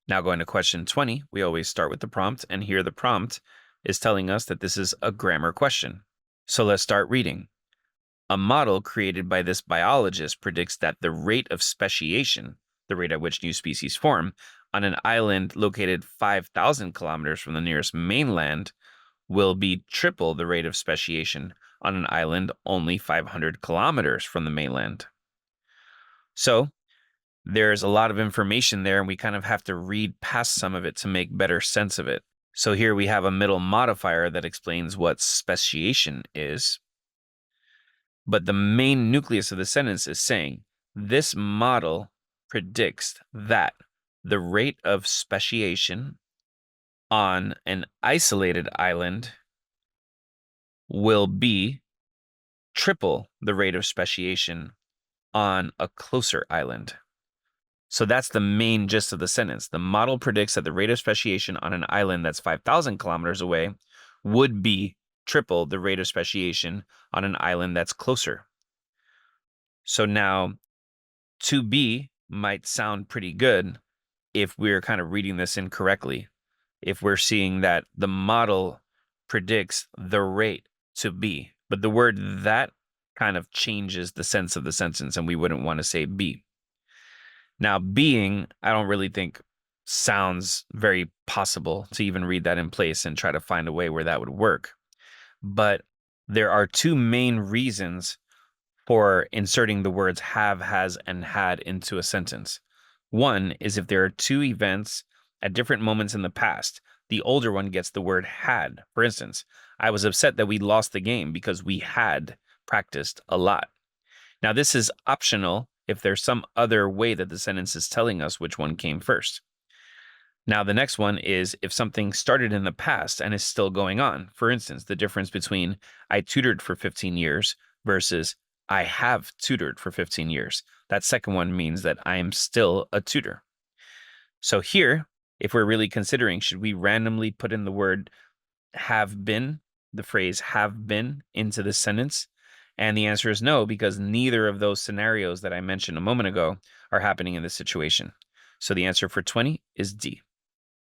Now going to question 20, we always start with the prompt, and here the prompt is telling us that this is a grammar question. So let's start reading. A model created by this biologist predicts that the rate of speciation, the rate at which new species form, on an island located 5,000 kilometers from the nearest mainland will be triple the rate of speciation on an island only 500 kilometers from the mainland. So there's a lot of information there, and we kind of have to read past some of it to make better sense of it. So here we have a middle modifier that explains what speciation is. But the main nucleus of the sentence is saying, this model predicts that the rate of speciation on an isolated island will be triple the rate of speciation on a closer island. So that's the main gist of the sentence. The model predicts that the rate of speciation on an island that's 5,000 kilometers away would be triple the rate of speciation on an island that's closer. So now, to be might sound pretty good if we're kind of reading this incorrectly. If we're seeing that the model predicts the rate to be, but the word that kind of changes the sense of the sentence, and we wouldn't want to say be. Now, being, I don't really think sounds very possible to even read that in place and try to find a way where that would work. But there are two main reasons for inserting the words have, has, and had into a sentence. One is if there are two events at different moments in the past, the older one gets the word had. For instance, I was upset that we lost the game because we had practiced a lot. Now, this is optional if there's some other way that the sentence is telling us which one came first. Now, the next one is if something started in the past and is still going on. For instance, the difference between I tutored for 15 years versus I have tutored for 15 years. That second one means that I am still a tutor. So here, if we're really considering, should we randomly put in the word have been, the phrase have been, into this sentence? And the answer is no, because neither of those scenarios that I mentioned a moment ago are happening in this situation. So the answer for 20 is D.